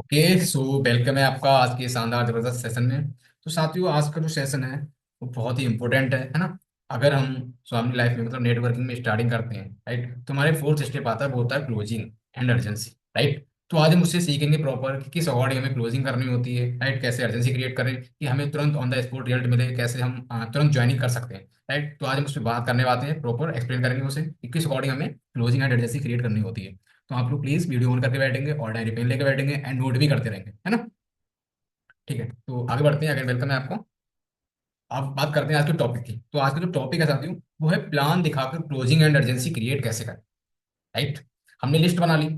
Okay. So welcome है आपका आज के शानदार जबरदस्त सेशन में। तो साथियों, आज का जो सेशन है वो बहुत ही इंपॉर्टेंट है ना। अगर हम स्वामी लाइफ में मतलब नेटवर्किंग में स्टार्टिंग करते हैं, राइट, तो हमारे फोर्थ स्टेप आता है, वो होता है क्लोजिंग एंड अर्जेंसी, राइट। तो आज हम उससे सीखेंगे प्रॉपर कि किस अकॉर्डिंग हमें क्लोजिंग करनी होती है, राइट, कैसे अर्जेंसी क्रिएट करें कि हमें तुरंत ऑन द स्पॉट रिजल्ट मिले, कैसे हम तुरंत ज्वाइनिंग कर सकते हैं, राइट। तो आज हम उस पर बात करने वाले हैं, प्रॉपर एक्सप्लेन करेंगे उसे कि किस अकॉर्डिंग हमें क्लोजिंग एंड अर्जेंसी क्रिएट करनी होती है। तो आप लोग प्लीज वीडियो ऑन करके बैठेंगे और डायरी पेन लेके बैठेंगे एंड नोट भी करते रहेंगे, है ना। ठीक है, तो आगे बढ़ते हैं। अगेन वेलकम है आपको। आप बात करते हैं आज के टॉपिक की। तो आज का जो टॉपिक है साथियों, वो है प्लान दिखाकर क्लोजिंग एंड अर्जेंसी क्रिएट कैसे करें, राइट। हमने लिस्ट बना ली।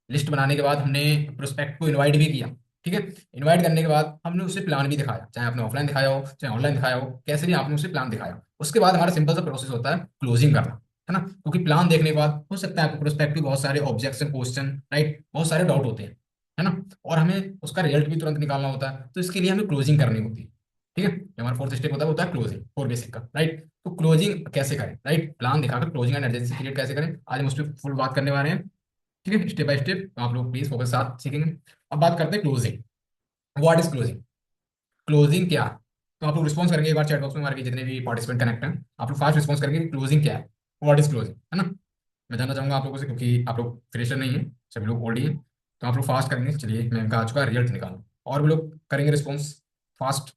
लिस्ट बनाने के बाद हमने प्रोस्पेक्ट को इनवाइट भी किया। ठीक है। इनवाइट करने के बाद हमने उसे प्लान भी दिखाया, चाहे आपने ऑफलाइन दिखाया हो चाहे ऑनलाइन दिखाया हो, कैसे भी आपने उसे प्लान दिखाया। उसके बाद हमारा सिंपल सा प्रोसेस होता है क्लोजिंग करना, है ना। क्योंकि प्लान देखने के बाद हो सकता है आपको प्रोस्पेक्ट के बहुत सारे ऑब्जेक्शन, क्वेश्चन, राइट, बहुत सारे डाउट होते हैं, है ना। और हमें उसका रिजल्ट भी तुरंत निकालना होता है, तो इसके लिए हमें क्लोजिंग करनी होती है। ठीक है, जो हमारा फोर्थ स्टेप होता है वो होता है क्लोजिंग, फोर बेसिक का, राइट। तो क्लोजिंग कैसे करें, राइट, प्लान दिखाकर क्लोजिंग एंड अर्जेंसी क्रिएट कैसे करें, आज हम उस पर फुल बात करने वाले हैं। ठीक है, स्टेप बाय स्टेप, तो आप लोग प्लीज फोकस साथ सीखेंगे। अब बात करते हैं closing. What is closing? Closing क्या है? तो आप लोग रिस्पॉन्स करेंगे एक बार चैट बॉक्स में, हमारे जितने भी पार्टिसिपेंट कनेक्ट हैं, आप लोग फास्ट रिस्पॉन्स करेंगे कि क्लोजिंग क्या है, व्हाट इज क्लोजिंग, है ना। मैं जानना चाहूंगा आप लोगों से, क्योंकि आप लोग फ्रेशर नहीं हैं, सभी लोग ओल्ड ही हैं। तो आप लोग फास्ट करेंगे। चलिए, मैं इनका आ चुका रिजल्ट निकालूं, और भी लोग करेंगे रिस्पॉन्स फास्ट।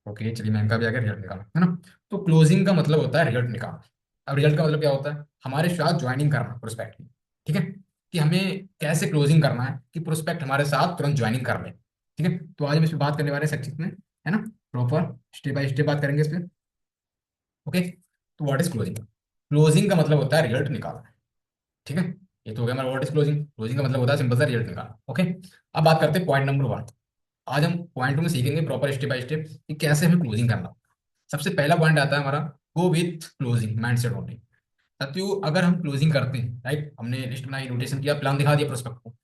ओके, चलिए, मैं इनका भी आगे रिजल्ट निकालूं, है ना। तो क्लोजिंग का मतलब होता है रिजल्ट निकालना। अब रिजल्ट का मतलब क्या होता है? हमारे साथ ज्वाइनिंग करना प्रोस्पेक्ट की। ठीक है, कि हमें कैसे क्लोजिंग करना है कि प्रोस्पेक्ट हमारे साथ तुरंत ज्वाइनिंग कर ले। ठीक है, तो आज हम इस पर बात करने वाले हैं संक्षिप्त में, है ना। प्रॉपर स्टेप बाय स्टेप बात करेंगे इस पर। ओके, तो व्हाट इज क्लोजिंग? क्लोजिंग का मतलब होता है रिजल्ट निकालना। ठीक है, ये तो हो गया हमारा व्हाट इज क्लोजिंग। क्लोजिंग का मतलब होता है सिंपल सा रिजल्ट निकालना। ओके, अब बात करते हैं पॉइंट नंबर वन। आज हम पॉइंट में सीखेंगे प्रॉपर स्टेप बाय स्टेप कि कैसे हमें क्लोजिंग करना। सबसे पहला पॉइंट आता है हमारा, go with closing mindset only. साथियों, अगर हम क्लोजिंग करते हैं, राइट, हमने लिस्ट बनाई, नोटेशन किया, प्लान दिखा दिया प्रोस्पेक्ट को।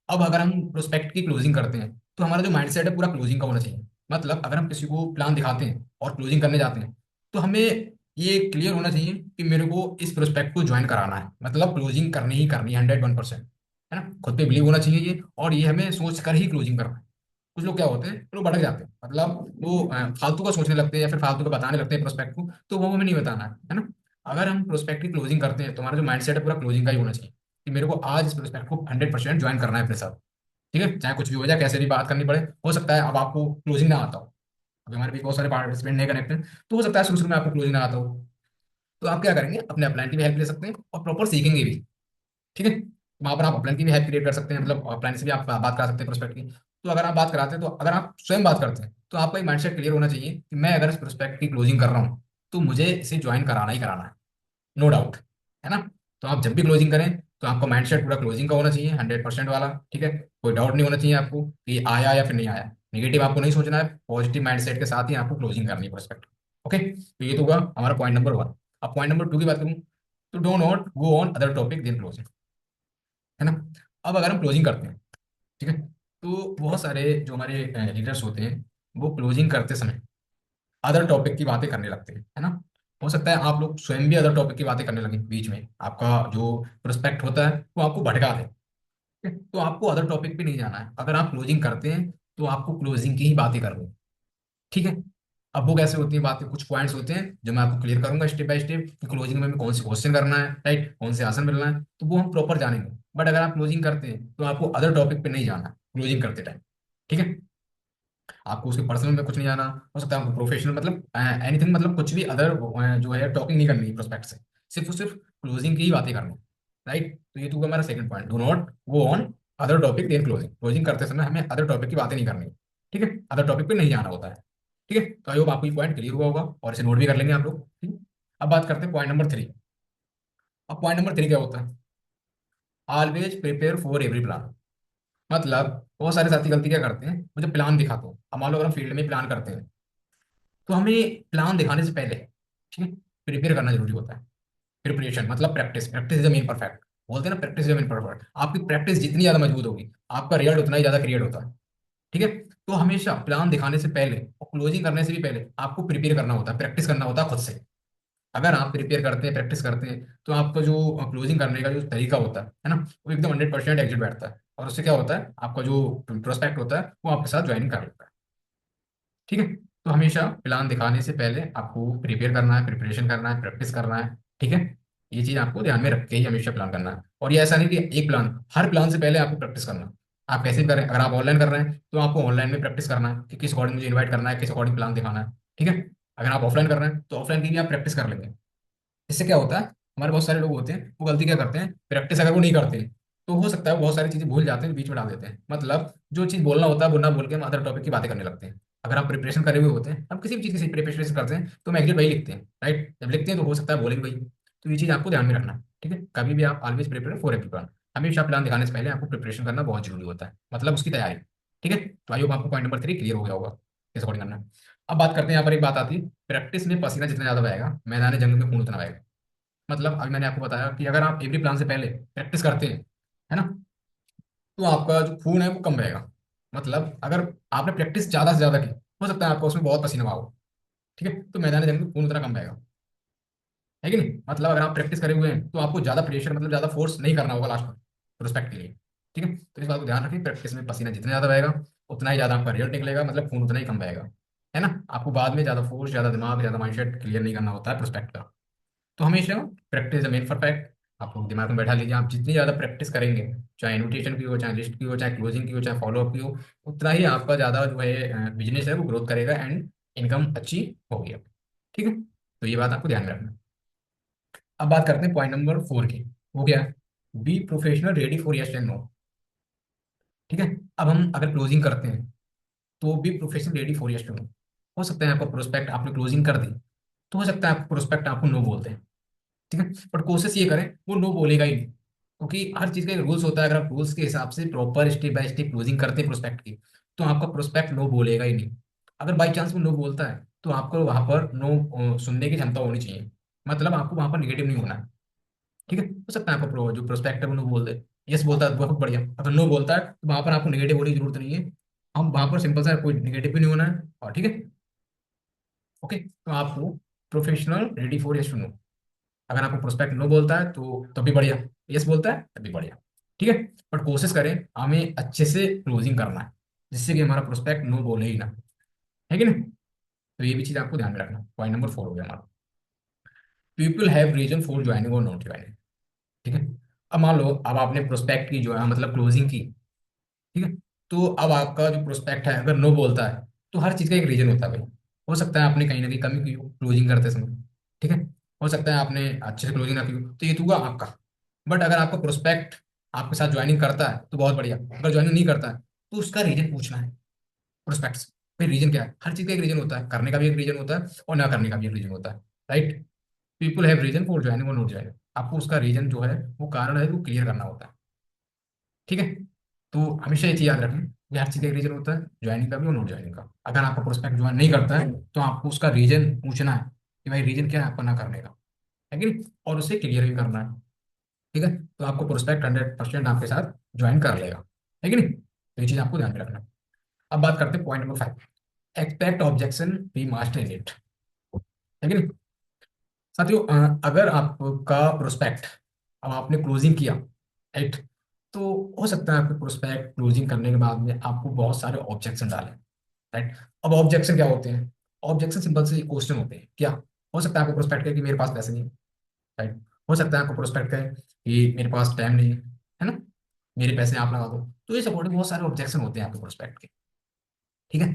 अब अगर हम प्रोस्पेक्ट की क्लोजिंग करते हैं, तो हमारा जो माइंडसेट है पूरा क्लोजिंग का होना चाहिए। मतलब अगर हम किसी को प्लान दिखाते हैं और क्लोजिंग करने जाते हैं, तो हमें ये क्लियर होना चाहिए कि मेरे को इस प्रोस्पेक्ट को ज्वाइन कराना है, मतलब क्लोजिंग करनी ही करनी है, 101%, है ना। खुद पे बिलीव होना चाहिए ये, और ये हमें सोच कर ही क्लोजिंग करना है। कुछ लोग क्या होते हैं, लोग भटक जाते हैं, मतलब वो फालतू का सोचने लगते हैं या फिर फालतू का बताने लगते हैं प्रोस्पेक्ट को, तो वो हमें नहीं बताना है ना। अगर हम प्रोस्पेक्ट की क्लोजिंग करते हैं, तो हमारा जो माइंडसेट है पूरा क्लोजिंग का ही होना चाहिए कि मेरे को आज इस प्रोस्पेक्ट को 100% ज्वाइन करना है अपने साथ। ठीक है, चाहे कुछ भी हो जाए, कैसे भी बात करनी पड़े। हो सकता है अब आपको क्लोजिंग ना आता हो, अभी हमारे बीच बहुत सारे पार्टिसिपेंट नहीं कनेक्ट हैं, तो हो सकता है शुरू शुरू में आपको क्लोजिंग ना आता हो। तो आप क्या करेंगे, अपने अपलाइन की भी हेल्प ले सकते हैं और प्रॉपर सीखेंगे भी। ठीक है, वहां पर आप अपलाइन की भी हेल्प क्रिएट कर सकते हैं, मतलब अपलाइन से भी आप बात करा सकते हैं प्रोस्पेक्ट की। तो अगर आप बात कराते हैं, तो अगर आप स्वयं बात करते हैं, तो आपका एक माइंडसेट क्लियर होना चाहिए कि मैं अगर इस प्रोस्पेक्ट की क्लोजिंग कर रहा हूँ, तो मुझे इसे ज्वाइन कराना ही कराना है, नो डाउट, है ना। तो आप जब भी क्लोजिंग करें, तो आपका माइंडसेट पूरा क्लोजिंग का होना चाहिए, 100% वाला। ठीक है, कोई डाउट नहीं होना चाहिए आपको कि ये आया या फिर नहीं आया। नेगेटिव आपको नहीं सोचना है, पॉजिटिव माइंडसेट के साथ ही आपको क्लोजिंग करनी है प्रोस्पेक्ट। ओके, तो ये तो हुआ हमारा पॉइंट नंबर वन। अब पॉइंट नंबर टू की बात करूँ, तो do not go on other topic then closing, है ना। अब अगर हम क्लोजिंग करते हैं, ठीक है, तो बहुत सारे जो हमारे लीडर्स होते हैं, वो क्लोजिंग करते समय अदर टॉपिक की बातें करने लगते हैं, है ना। हो सकता है आप लोग स्वयं भी अदर टॉपिक की बातें करने लगे बीच में, आपका जो प्रोस्पेक्ट होता है वो आपको भटका दे। ठीक है? तो आपको अदर टॉपिक पे नहीं जाना है। अगर आप क्लोजिंग करते हैं, तो आपको क्लोजिंग की ही बातें करनी है। ठीक है, अब वो कैसे होती है बातें, कुछ पॉइंट्स होते हैं जो मैं आपको क्लियर करूंगा स्टेप बाय स्टेप कि क्लोजिंग में हमें कौन से क्वेश्चन करना है, राइट, कौन से आंसर मिलना है, तो वो हम प्रॉपर जानेंगे। बट अगर आप क्लोजिंग करते हैं, तो आपको अदर टॉपिक पे नहीं जाना क्लोजिंग करते टाइम। ठीक है, आपको उसके पर्सनल में कुछ नहीं जाना। हो सकता है आपको प्रोफेशनल मतलब एनीथिंग, मतलब कुछ भी अदर जो है टॉकिंग नहीं करनी प्रोस्पेक्ट से, सिर्फ और सिर्फ क्लोजिंग की ही बातें करनी। राइट, तो ये तो होगा मेरा second point, do not go on other topic then closing. Closing करते समय हमें अदर टॉपिक की बातें नहीं करनी। ठीक है, अदर टॉपिक पे नहीं जाना होता है। ठीक है, तो आई होप आपको ये पॉइंट क्लियर हुआ होगा और इसे नोट भी कर लेंगे आप लोग। ठीक है? अब बात करते हैं पॉइंट नंबर थ्री। अब पॉइंट नंबर थ्री क्या होता है? Always prepare for every plan. मतलब बहुत सारे साथी गलती क्या करते हैं, मुझे प्लान दिखाते हैं। अब मान लो अगर हम फील्ड में प्लान करते हैं, तो हमें प्लान दिखाने से पहले, ठीक है, प्रिपेयर करना जरूरी होता है। प्रिपरेशन मतलब practice, practice is the main perfect. बोलते हैं ना, practice is the main perfect. आपकी प्रैक्टिस जितनी ज्यादा मजबूत होगी, आपका रिजल्ट उतना ही ज्यादा क्रिएट होता है। ठीक है, तो हमेशा प्लान दिखाने से पहले और क्लोजिंग करने से भी पहले आपको प्रिपेयर करना होता है, प्रैक्टिस करना होता है खुद से। अगर आप प्रिपेयर करते हैं, प्रैक्टिस करते हैं, तो आपका जो क्लोजिंग करने का जो तरीका होता है ना, वो एकदम 100% एग्जिट बैठता है, और उससे क्या होता है, आपका जो प्रोस्पेक्ट होता है वो आपके साथ ज्वाइनिंग कर लेता है। ठीक है। तो हमेशा प्लान दिखाने से पहले आपको प्रिपेयर करना है, प्रिपरेशन करना है, प्रैक्टिस करना है। ठीक है। ये चीज आपको ध्यान में रख के ही हमेशा प्लान करना है, और ये ऐसा नहीं कि एक प्लान, हर प्लान से पहले आपको प्रैक्टिस करना है। आप कैसे भी करें, अगर आप ऑनलाइन कर रहे हैं तो आपको ऑनलाइन में प्रैक्टिस करना है कि किस अकॉर्डिंग मुझे इन्वाइट करना है, किस अकॉर्डिंग प्लान दिखाना है। ठीक है। अगर आप ऑफलाइन कर रहे हैं तो ऑफलाइन की भी आप प्रैक्टिस कर लेंगे। इससे क्या होता है, हमारे बहुत सारे लोग होते हैं वो गलती क्या करते हैं, प्रैक्टिस अगर वो नहीं करते हैं, तो हो सकता है वो बहुत सारी चीजें भूल जाते हैं, बीच में डाल देते हैं। मतलब जो चीज बोलना होता है वो ना बोल के हम अदर टॉपिक की बातें करने लगते हैं। अगर आप प्रिपरेशन करे हुए होते हैं, हम किसी भी चीज की प्रिपरेशन करते हैं तो हम एग्जैक्ट वही लिखते हैं, राइट। जब लिखते हैं तो हो सकता है बोले भी वही। तो ये चीज आपको ध्यान में रखना है। ठीक है। कभी भी आप always prepare for every plan, हमेशा प्लान दिखाने से पहले आपको प्रिपरेशन करना बहुत जरूरी होता है, मतलब उसकी तैयारी। ठीक है। तो आई होप आपको पॉइंट नंबर 3 क्लियर हो गया होगा किस अकॉर्डिंग करना है। अब बात करते हैं, यहाँ पर एक बात आती है, प्रैक्टिस में पसीना जितना ज्यादा बहेगा, मैदान जंग में खून उतना बहेगा। मतलब अभी मैंने आपको बताया कि अगर आप एवरी प्लान से पहले प्रैक्टिस करते हैं, है ना, तो आपका जो खून है वो कम रहेगा। मतलब अगर आपने प्रैक्टिस ज्यादा से ज्यादा की, हो सकता है आपका उसमें बहुत पसीना हो। ठीक है। तो मैदान जंग में खून उतना कम रहेगा, है कि नहीं। मतलब अगर आप प्रैक्टिस करे हुए हैं तो आपको ज्यादा प्रेशर, मतलब ज्यादा फोर्स नहीं करना होगा लास्ट में प्रोस्पेक्ट के लिए। ठीक है। तो इस बात को ध्यान रखें, प्रैक्टिस में पसीना जितना ज्यादा रहेगा उतना ही ज्यादा आपका रिजल्ट निकलेगा, मतलब खून उतना ही कम रहेगा, है ना। आपको बाद में ज्यादा फोर्स, ज्यादा दिमाग, ज्यादा माइंडसेट क्लियर नहीं करना होता है प्रोस्पेक्ट का। तो हमेशा प्रैक्टिस मेन परफेक्ट, आप लोग दिमाग में बैठा लीजिए। आप जितनी ज़्यादा प्रैक्टिस करेंगे, चाहे इन्विटेशन की हो, चाहे लिस्ट की हो, चाहे क्लोजिंग की हो, चाहे फॉलोअप की हो, उतना ही आपका ज़्यादा जो है बिजनेस है वो ग्रोथ करेगा, एंड इनकम अच्छी होगी। ठीक है। तो ये बात आपको ध्यान में रखना है। अब बात करते हैं पॉइंट नंबर 4 की। वो क्या है, be professional ready for yes and no. ठीक है। अब हम अगर क्लोजिंग करते हैं तो be professional ready for yes and no. हो सकता है आपका प्रोस्पेक्ट, आपने क्लोजिंग कर दी, तो हो सकता है आपका प्रोस्पेक्ट आपको नो बोलते हैं। ठीक है। बट कोशिश ये करें वो नो बोलेगा ही नहीं, क्योंकि हर चीज का एक रूल्स होता है। अगर आप रूल्स के हिसाब से proper step by step closing करते हैं प्रोस्पेक्ट की, तो आपका प्रोस्पेक्ट नो बोलेगा ही नहीं। अगर बाई चांस वो नो बोलता है तो आपको वहां पर नो सुनने की क्षमता होनी चाहिए, मतलब आपको वहां पर निगेटिव नहीं होना है। ठीक है। हो सकता है आपका जो प्रोस्पेक्ट है वो नो बोल दे, यस बोलता है बहुत बढ़िया, अगर नो बोलता है तो वहां पर आपको निगेटिव होने की जरूरत नहीं है। हम वहां पर सिंपल सा कोई निगेटिव भी नहीं होना है, और ठीक है। ओके। तो आपको प्रोफेशनल रेडी फॉर यस, अगर आपको प्रोस्पेक्ट नो बोलता है तो तब भी बढ़िया, यस बोलता है तब भी बढ़िया। ठीक है। बट कोशिश करें हमें अच्छे से क्लोजिंग करना है, जिससे कि हमारा प्रोस्पेक्ट नो बोले ही ना, है कि नहीं। तो ये भी चीज आपको ध्यान में रखना। पॉइंट नंबर 4 हो गया हमारा, people have reason for joining और नॉट ज्वाइनिंग। ठीक है। अब मान लो अब आपने प्रोस्पेक्ट की जो है मतलब क्लोजिंग की, ठीक है। तो अब आपका जो प्रोस्पेक्ट है अगर नो बोलता है, तो हर चीज का एक रीजन होता है भाई। हो सकता है आपने कहीं ना कहीं कमी की हो क्लोजिंग करते समय। ठीक है। हो सकता है आपने अच्छे से क्लोजिंग ना की हो, तो ये तो हुआ आपका। बट अगर आपका प्रोस्पेक्ट आपके साथ ज्वाइनिंग करता है तो बहुत बढ़िया, अगर ज्वाइनिंग नहीं करता है तो उसका रीजन पूछना है प्रोस्पेक्ट से। भाई रीजन क्या है, हर चीज का एक रीजन होता है, करने का भी एक रीजन होता है और ना करने का भी एक रीजन होता है, right. People have reason for joining और नॉट ज्वाइनिंग, आपको उसका रीजन जो है वो कारण है वो क्लियर करना होता है। ठीक है। तो हमेशा ये चीज याद रखें कि हर चीज का एक रीजन होता है, ज्वाइनिंग का भी और नॉट ज्वाइनिंग का। अगर आपका प्रोस्पेक्ट ज्वाइन नहीं करता है तो आपको उसका रीजन पूछना है कि भाई रीजन क्या है आपका ना करने का, है कि नहीं, और उसे क्लियर भी करना है। ठीक है। तो आपको प्रोस्पेक्ट 100% आपके साथ ज्वाइन कर लेगा, है कि नहीं। तो ये चीज आपको ध्यान में रखना है। अब बात करते हैं point number 5, expect objection be master in it, है कि नहीं। साथियों अगर आपका प्रोस्पेक्ट, अब आपने क्लोजिंग किया, राइट, तो हो सकता है आपके प्रोस्पेक्ट क्लोजिंग करने के बाद में आपको बहुत सारे ऑब्जेक्शन डालें, राइट। अब ऑब्जेक्शन क्या होते हैं, ऑब्जेक्शन सिंपल से क्वेश्चन होते हैं क्या। हो सकता है आपको प्रोस्पेक्ट है कि मेरे पास पैसे नहीं है, राइट। हो सकता है आपको प्रोस्पेक्ट है कि मेरे पास टाइम नहीं है ना, मेरे पैसे आप लगा दो। तो ये सपोर्टिव बहुत सारे ऑब्जेक्शन होते हैं आपके प्रोस्पेक्ट के। ठीक है।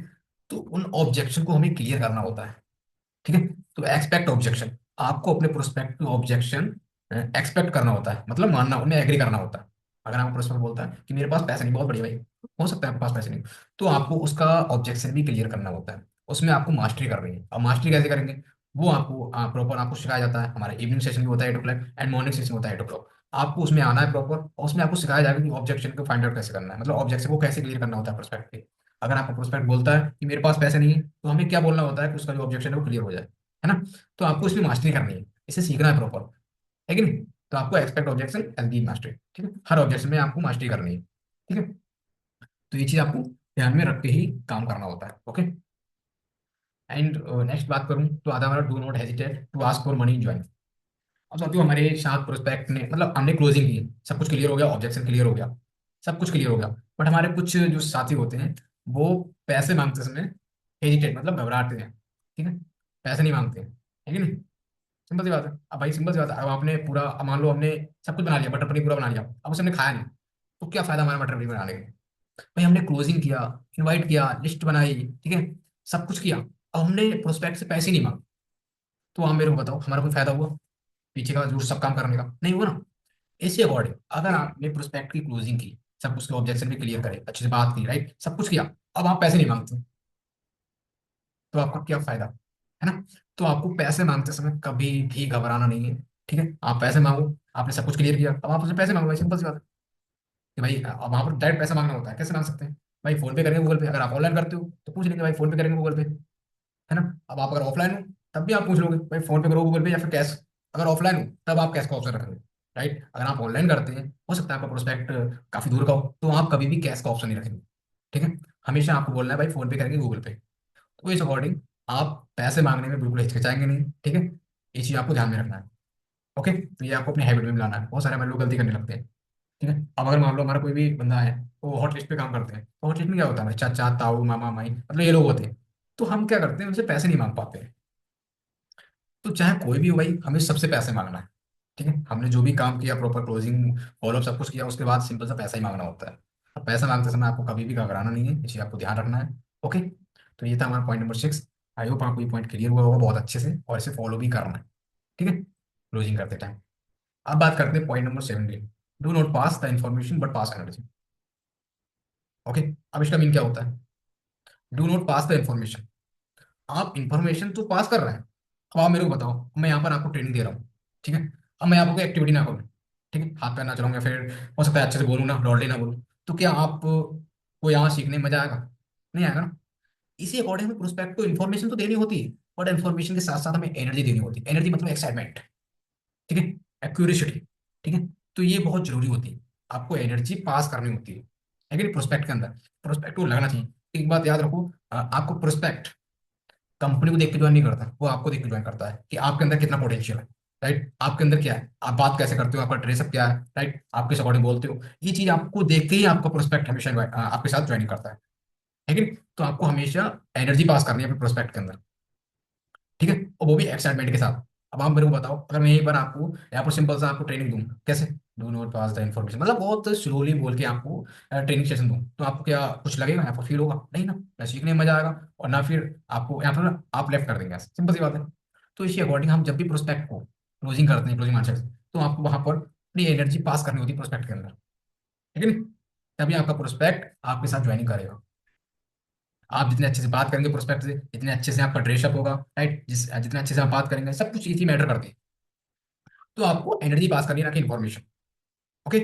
तो उन ऑब्जेक्शन को हमें क्लियर करना होता है। ठीक है। तो एक्सपेक्ट ऑब्जेक्शन, आपको अपने प्रोस्पेक्ट ऑब्जेक्शन एक्सपेक्ट करना होता है, मतलब मानना, उन्हें एग्री करना होता है। अगर आपको प्रोस्पेक्ट बोलता है कि मेरे पास पैसे नहीं, बहुत बढ़िया भाई, हो सकता है आपके पास पैसे नहीं, तो आपको उसका ऑब्जेक्शन भी क्लियर करना होता है। उसमें आपको मास्टरी करनी है। अब मास्टरी कैसे करेंगे, वो आपको प्रॉपर आपको सिखाया जाता है। हमारा इवनिंग सेशन भी होता है 8 o'clock, एंड मॉर्निंग सेशन होता है 8 o'clock। आपको उसमें आना है प्रॉपर, और उसमें आपको सिखाया जाएगा कि ऑब्जेक्शन को फाइंड आउट कैसे करना है, मतलब ऑब्जेक्शन को कैसे क्लियर करना होता है प्रोस्पेक्ट पे। अगर आपका प्रोस्पेक्ट बोलता है कि मेरे पास पैसे नहीं है, तो हमें क्या बोलना होता है कि उसका जो ऑब्जेक्शन है वो क्लियर हो जाए, है ना। तो आपको इसमें मास्टरी करनी है, इसे सीखना है प्रॉपर, है कि नहीं। तो आपको expect objection and give mastery, ठीक है, हर ऑब्जेक्शन में आपको मास्टरी करनी है। ठीक है। तो ये चीज आपको ध्यान में रख के ही काम करना होता है। ओके। एंड नेक्स्ट बात करूँ तो आता है हमारा do not hesitate to ask for money in join. अब साथियों हमारे साथ प्रोस्पेक्ट ने मतलब हमने क्लोजिंग की, सब कुछ क्लियर हो गया, ऑब्जेक्शन क्लियर हो गया, सब कुछ क्लियर हो गया, बट हमारे कुछ जो साथी होते हैं वो पैसे मांगते समय हेजिटेट मतलब घबराते हैं। ठीक है, पैसे नहीं मांगते हैं, है कि नहीं? सिंपल सी बात है। अब भाई सिंपल सी बात है, अब आपने पूरा, अब मान लो हमने सब कुछ बना लिया, बटर पनीर पूरा बना लिया, अब उसे हमने खाया नहीं, तो क्या फायदा हमारा मटर पनीर बनाने का? भाई हमने क्लोजिंग किया, इनवाइट किया, लिस्ट बनाई, ठीक है, सब कुछ किया, अब हमने प्रोस्पेक्ट से पैसे नहीं मांगे, तो आप मेरे को बताओ हमारा कोई फायदा हुआ पीछे का जो सब काम करने का? नहीं हुआ ना। इसी अकॉर्डिंग अगर आपने प्रोस्पेक्ट की क्लोजिंग की, सब उसके ऑब्जेक्शन भी क्लियर करे, अच्छे से बात की, राइट, सब कुछ किया, अब आप पैसे नहीं मांगते, तो आपका क्या फायदा, है ना? तो आपको पैसे मांगते समय कभी भी घबराना नहीं है। ठीक है, आप पैसे मांगो, आपने सब कुछ क्लियर किया, अब आप उससे पैसे मांगो, भाई सिंपल सी बात है कि भाई अब वहां पर डायरेक्ट पैसा मांगना होता है, कैसे मांग सकते हैं? भाई फोन पे करेंगे, गूगल पे, अगर आप ऑनलाइन करते हो तो पूछ लेंगे भाई फोन पे करेंगे, गूगल पे, है ना? अब आप अगर ऑफलाइन हो तब भी आप पूछ लोगे भाई फोन पे करो, गूगल पे, या फिर कैश। अगर ऑफलाइन हो तब आप कैश का ऑप्शन रखेंगे, राइट? अगर आप ऑनलाइन करते हैं, हो सकता है आपका प्रोस्पेक्ट काफी दूर का हो, तो आप कभी भी कैश का ऑप्शन नहीं रखेंगे। ठीक है, हमेशा आपको बोलना है भाई फोन पे करेंगे, गूगल पे। तो इस अकॉर्डिंग आप पैसे मांगने में बिल्कुल हिचकिचाएंगे नहीं। ठीक है, ये चीज आपको ध्यान में रखना है। ओके, तो ये आपको अपनी हैबिट में मिलाना है, बहुत सारे हमारे लोग गलती करने लगते हैं। ठीक है, अब अगर मान लो हमारा कोई भी बंदा है, वो हॉट लिस्ट पे काम करते हैं, तो हॉट लिस्ट में क्या होता है, हमारे चाचा ताऊ मामा माई मतलब ये लोग होते हैं, तो हम क्या करते हैं, उनसे पैसे नहीं मांग पाते हैं। तो चाहे कोई भी हो भाई, हमें सबसे पैसे मांगना है। ठीक है, हमने जो भी काम किया, प्रॉपर क्लोजिंग फॉलोअप सब कुछ किया, उसके बाद सिंपल सा पैसा ही मांगना होता है। अब पैसा मांगते समय आपको कभी भी घबराना नहीं है, इसे आपको ध्यान रखना है। ओके, तो ये था हमारा पॉइंट नंबर 6। आई होप आपको ये पॉइंट क्लियर हुआ होगा बहुत अच्छे से, और इसे फॉलो भी करना है। ठीक है, क्लोजिंग करते टाइम। अब बात करते हैं पॉइंट नंबर 7 की। Do not pass the information but pass energy. Okay, अब इसका मीन क्या होता है? Do not pass the information, आप इंफॉर्मेशन तो पास कर रहे हैं। अब आप मेरे को बताओ, मैं यहाँ पर आपको ट्रेनिंग दे रहा हूँ, ठीक है, अब मैं आपको एक्टिविटी ना करूँ, ठीक है, हाथ पैर ना चलाऊँ, या फिर हो सकता है अच्छे से बोलूँ ना, लॉन्डली ना बोलूँ, तो क्या आप को यहाँ सीखने में मजा आएगा? नहीं आएगा ना। इसी अकॉर्डिंग हमें प्रोस्पेक्ट को इन्फॉर्मेशन तो देनी होती है, बट इन्फॉर्मेशन के साथ साथ हमें एनर्जी देनी होती है। एनर्जी मतलब एक्साइटमेंट, ठीक है, एक्यूरेसिटी, ठीक है, तो ये बहुत जरूरी होती है, आपको एनर्जी पास करनी होती है। लेकिन प्रोस्पेक्ट के अंदर प्रोस्पेक्ट को लगना चाहिए। एक बात याद रखो, आपको प्रोस्पेक्ट कंपनी को देख के ज्वाइन नहीं करता, वो आपको देख के ज्वाइन करता है कि आपके अंदर कितना पोटेंशियल है, राइट, आपके अंदर क्या है, आप बात कैसे करते हो, आपका ड्रेसअप क्या है, राइट, आप किस अकॉर्डिंग बोलते हो, ये चीज आपको देख के ही आपका प्रोस्पेक्ट हमेशा आपके साथ ज्वाइनिंग करता है कि नहीं? तो आपको हमेशा एनर्जी पास करनी है अपने प्रोस्पेक्ट के अंदर, ठीक है, और वो भी एक्साइटमेंट के साथ। अब आप मेरे को बताओ, अगर मैं यहीं पर आपको यहाँ पर सिंपल सा आपको ट्रेनिंग दूं, कैसे? Do not pass the information मतलब बहुत स्लोली बोल के आपको ट्रेनिंग सेशन दूं, तो आपको क्या कुछ लगेगा, यहाँ पर फील होगा नहीं ना, ना सीखने में मजा आएगा, और ना फिर आपको यहाँ पर ना आप लेफ्ट कर देंगे, सिंपल सी बात है। तो इसी अकॉर्डिंग हम जब भी प्रोस्पेक्ट को क्लोजिंग करते हैं, क्लोजिंग माइंडसेट, तो आपको वहां पर अपनी एनर्जी पास करनी होती है प्रोस्पेक्ट के अंदर, ठीक है नहीं? तभी आपका प्रोस्पेक्ट आपके साथ ज्वाइनिंग करेगा। आप जितने अच्छे से बात करेंगे प्रोस्पेक्ट से, जितने अच्छे से आपका ड्रेसअप होगा, राइट, जितने अच्छे से आप बात करेंगे, सब कुछ इसी मैटर करती है। तो आपको एनर्जी पास करनी है ना कि इन्फॉर्मेशन। ओके,